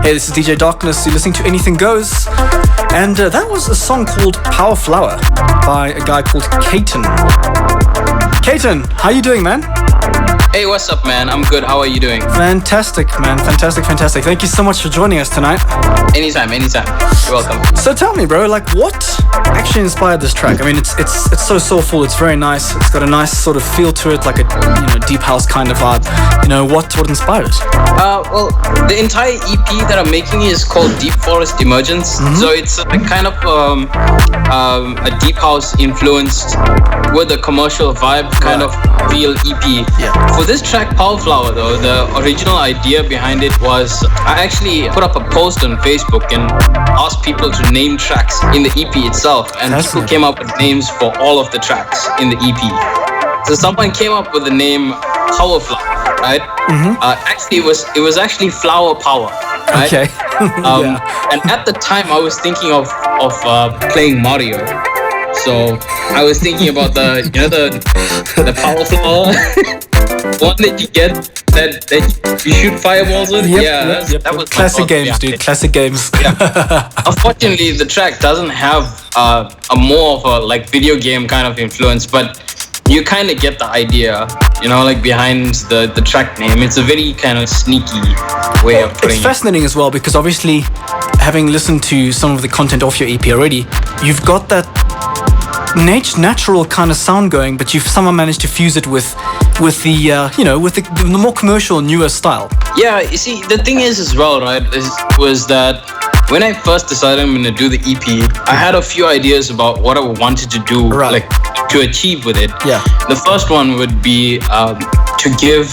Hey, this is DJ Darkness. You're listening to Anything Goes. And that was a song called Power Flower by a guy called Katon. Katon, how you doing, man? Hey, what's up, man? I'm good. How are you doing? Fantastic, man. Fantastic. Thank you so much for joining us tonight. Anytime. You're welcome. So tell me, bro, like what actually inspired this track? I mean, it's so soulful. It's very nice. It's got a nice sort of feel to it, like a deep house kind of vibe. What inspired it? Well, the entire EP that I'm making is called Deep Forest Emergence. Mm-hmm. So it's a kind of a deep house influenced with a commercial vibe kind of real EP. Yeah. For this track, Power Flower, though, the original idea behind it was I actually put up a post on Facebook and asked people to name tracks in the EP itself, and people came up with names for all of the tracks in the EP. So someone came up with the name Power Flower, right? Mm-hmm. Actually, it was actually Flower Power, right? Okay. And at the time, I was thinking of playing Mario. So I was thinking about the Power Flower one that you get that you shoot fireballs with. Yep. That was classic games, dude. Classic games. Yeah. Unfortunately, the track doesn't have a more of a video game kind of influence, but you kind of get the idea, behind the track name. It's a very kind of sneaky way of putting it. It's fascinating as well because obviously, having listened to some of the content off your EP already, you've got that natural kind of sound going, but you've somehow managed to fuse it with the more commercial, newer style. Yeah, you see, the thing is as well, right, was that when I first decided I'm going to do the EP, I had a few ideas about what I wanted to do, to achieve with it. Yeah. The first one would be to give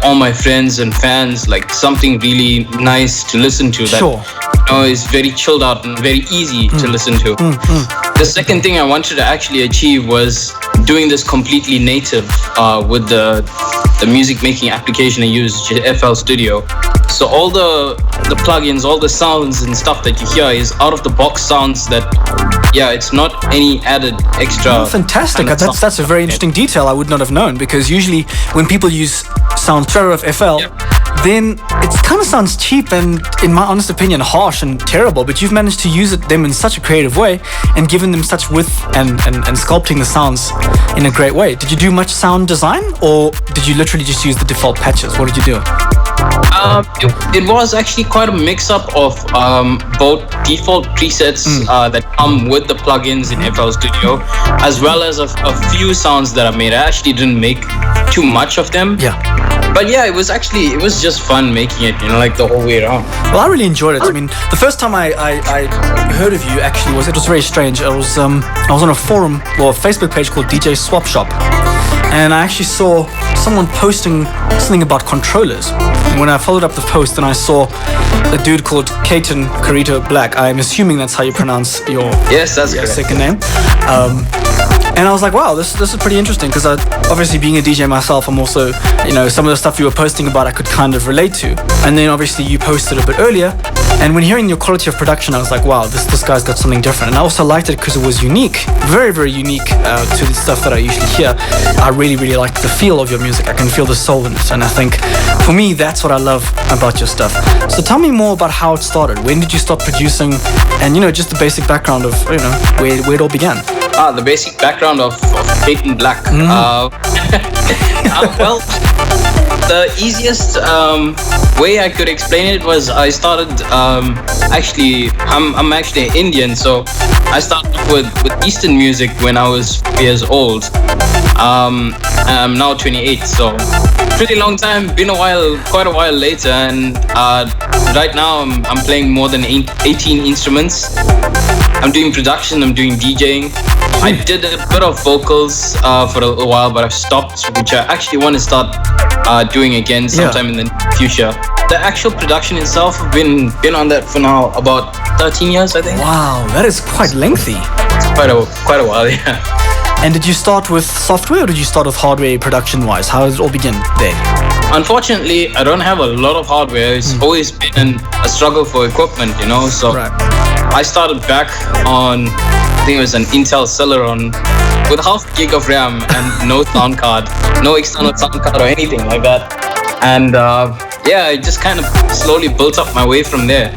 all my friends and fans something really nice to listen to that is very chilled out and very easy to listen to. The second thing I wanted to actually achieve was doing this completely native with the music making application I use, FL Studio. So all the plugins, all the sounds and stuff that you hear is out of the box sounds that, it's not any added extra. Oh, fantastic. That's a very interesting detail I would not have known, because usually when people use sound straight out of FL, then it kind of sounds cheap and, in my honest opinion, harsh and terrible, but you've managed to use them in such a creative way and given them such width and sculpting the sounds in a great way. Did you do much sound design, or did you literally just use the default patches? What did you do? It was actually quite a mix-up of both default presets that come with the plugins in FL Studio, as well as a few sounds that I made. I actually didn't make too much of them. Yeah. But it was just fun making it, the whole way around. Well, I really enjoyed it. I mean, the first time I heard of you actually it was very strange. I was on a forum or a Facebook page called DJ Swap Shop, and I actually saw someone posting something about controllers. And when I followed up the post, and I saw a dude called Katon Black. I'm assuming that's how you pronounce your second name. And I was like, wow, this is pretty interesting, because obviously being a DJ myself, I'm also, some of the stuff you were posting about I could kind of relate to. And then obviously you posted a bit earlier, and when hearing your quality of production, I was like, wow, this guy's got something different. And I also liked it because it was unique, very, very unique to the stuff that I usually hear. I really, really liked the feel of your music. I can feel the soul in it, and I think for me, that's what I love about your stuff. So tell me more about how it started. When did you start producing, and just the basic background of where it all began. The basic background of Katon Black. Well, the easiest way I could explain it was I started I'm actually Indian, so I started with Eastern music when I was 5 years old. I'm now 28, so pretty long time, quite a while later, and right now I'm playing more than 18 instruments. I'm doing production, I'm doing DJing. I did a bit of vocals for a while, but I've stopped, which I actually want to start doing again sometime in the future. The actual production itself, I've been on that for now about 13 years, I think. Wow, that is quite lengthy. It's quite a while, yeah. And did you start with software, or did you start with hardware production-wise? How did it all begin there? Unfortunately, I don't have a lot of hardware. It's always been a struggle for equipment, so I started back on, I think it was an Intel Celeron with half a gig of RAM and no sound card, no external sound card or anything like that. And yeah, I just kind of slowly built up my way from there.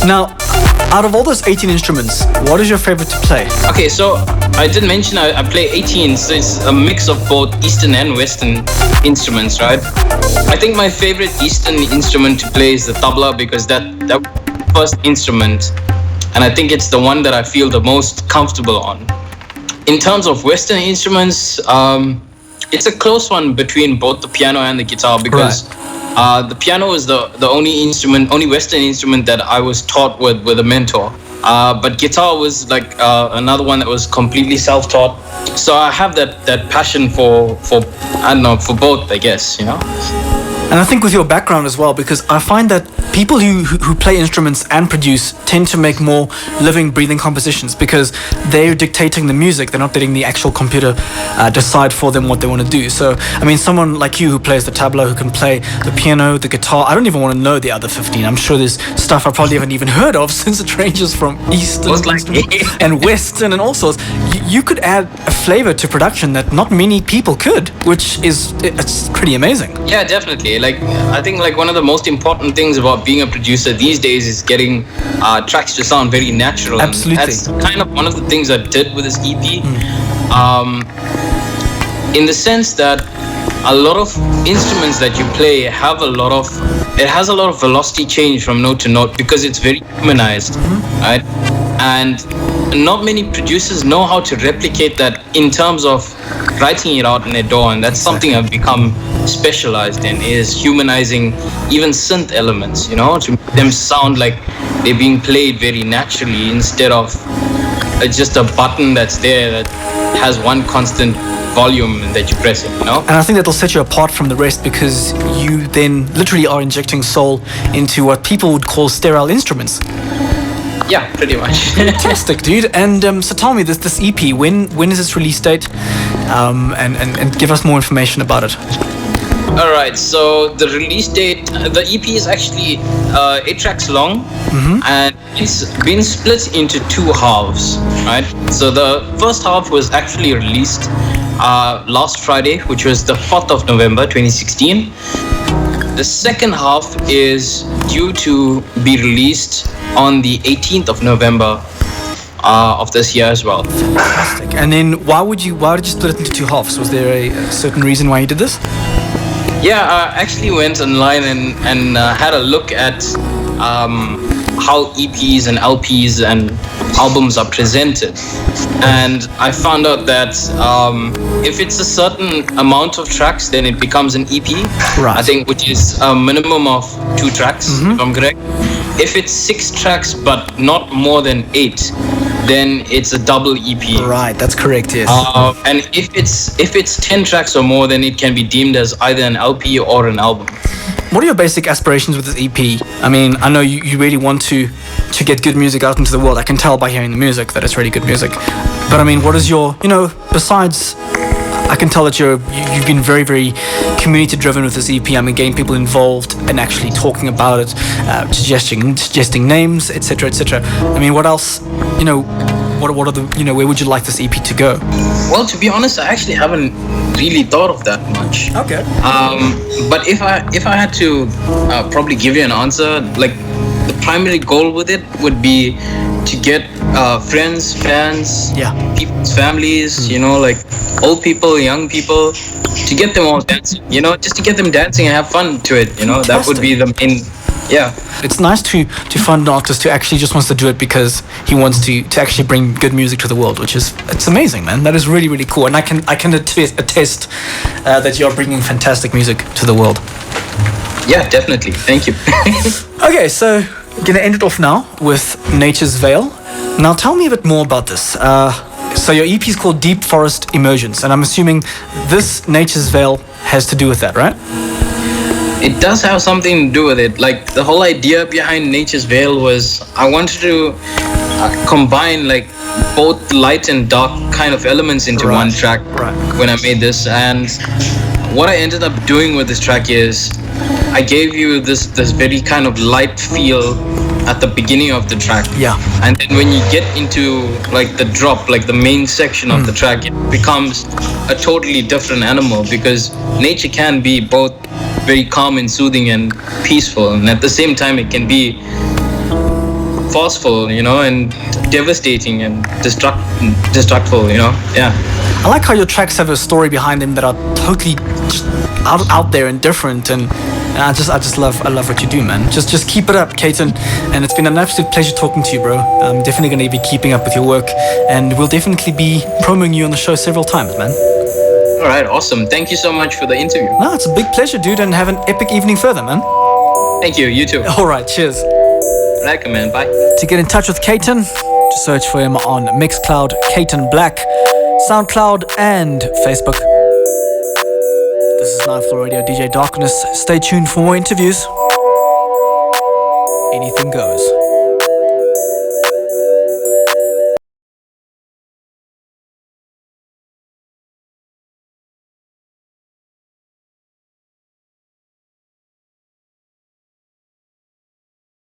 Now, out of all those 18 instruments, what is your favorite to play? Okay, so I did mention I play 18, so it's a mix of both Eastern and Western instruments, right? I think my favorite Eastern instrument to play is the tabla, because that first instrument, and I think it's the one that I feel the most comfortable on. In terms of Western instruments, it's a close one between both the piano and the guitar, because the piano is the only Western instrument that I was taught with a mentor. But guitar was like another one that was completely self-taught. So I have that passion for I don't know, for both, I guess, you know. And I think with your background as well, because I find that people who play instruments and produce tend to make more living, breathing compositions, because they're dictating the music. They're not letting the actual computer decide for them what they want to do. So, I mean, someone like you who plays the tabla, who can play the piano, the guitar, I don't even want to know the other 15. I'm sure there's stuff I probably haven't even heard of, since it ranges from Eastern and Western and all sorts. You could add a flavor to production that not many people could, which it's pretty amazing. Yeah, definitely. Like, I think like one of the most important things about being a producer these days is getting tracks to sound very natural. Absolutely. And that's kind of one of the things I did with this EP. In the sense that a lot of instruments that you play has a lot of velocity change from note to note, because it's very humanized, right? And not many producers know how to replicate that in terms of writing it out in a DAW, and that's something I've become specialized in, is humanizing even synth elements, you know, to make them sound like they're being played very naturally, instead of just a button that's there that has one constant volume that you press it, you know. And I think that'll set you apart from the rest, because you then literally are injecting soul into what people would call sterile instruments. Yeah, pretty much. Fantastic, dude. And so tell me, this EP, when is its release date? And give us more information about it. All right, so the release date, the EP is actually 8 tracks long, and it's been split into 2 halves, right? So the first half was actually released last Friday, which was the 4th of November 2016. The second half is due to be released on the 18th of November of this year as well. Fantastic. And then why did you split it into 2 halves? Was there a certain reason why you did this? Yeah, I actually went online and had a look at how EPs and LPs and albums are presented, and I found out that if it's a certain amount of tracks, then it becomes an EP. Right. I think, which is a minimum of 2 tracks, if I'm correct. If it's 6 tracks but not more than 8, then it's a double EP. Right, that's correct, yes. And if it's 10 tracks or more, then it can be deemed as either an LP or an album. What are your basic aspirations with this EP? I mean, I know you really want to get good music out into the world. I can tell by hearing the music that it's really good music. But I mean, what is your, besides, I can tell that you've been very, very community driven with this EP. I mean, getting people involved and actually talking about it, suggesting names, etc., etc. I mean, what else? What are the where would you like this EP to go? Well, to be honest, I actually haven't really thought of that much. Okay. But if I had to probably give you an answer, like the primary goal with it would be to get friends, fans, people's families, like old people, young people, to get them all dancing, just to get them dancing and have fun to it, Fantastic. That would be the main, It's nice to find an artist who actually just wants to do it because he wants to actually bring good music to the world, it's amazing, man. That is really, really cool. And I can attest that you're bringing fantastic music to the world. Yeah, definitely. Thank you. Okay, so I'm gonna end it off now with Nature's Veil. Now tell me a bit more about this. So your EP is called Deep Forest Immersions, and I'm assuming this Nature's Veil has to do with that, right? It does have something to do with it. Like, the whole idea behind Nature's Veil was I wanted to combine like both light and dark kind of elements into one track when I made this. And what I ended up doing with this track is I gave you this very kind of light feel at the beginning of the track. Yeah. And then when you get into like the drop, like the main section of the track, it becomes a totally different animal, because nature can be both very calm and soothing and peaceful, and at the same time it can be forceful, and devastating and destructful, Yeah. I like how your tracks have a story behind them that are totally just out there and different, and I love what you do, man. Just keep it up, Katon, and it's been an absolute pleasure talking to you, bro. I'm definitely going to be keeping up with your work, and we'll definitely be promoting you on the show several times, man. All right, awesome. Thank you so much for the interview. No, it's a big pleasure, dude, and have an epic evening further, man. Thank you. You too. All right, cheers. Like, man. Bye. To get in touch with Katon, just search for him on Mixcloud, Katon Black, SoundCloud, and Facebook. This is Ninth Floor Radio DJ Darkness. Stay tuned for more interviews. Anything goes.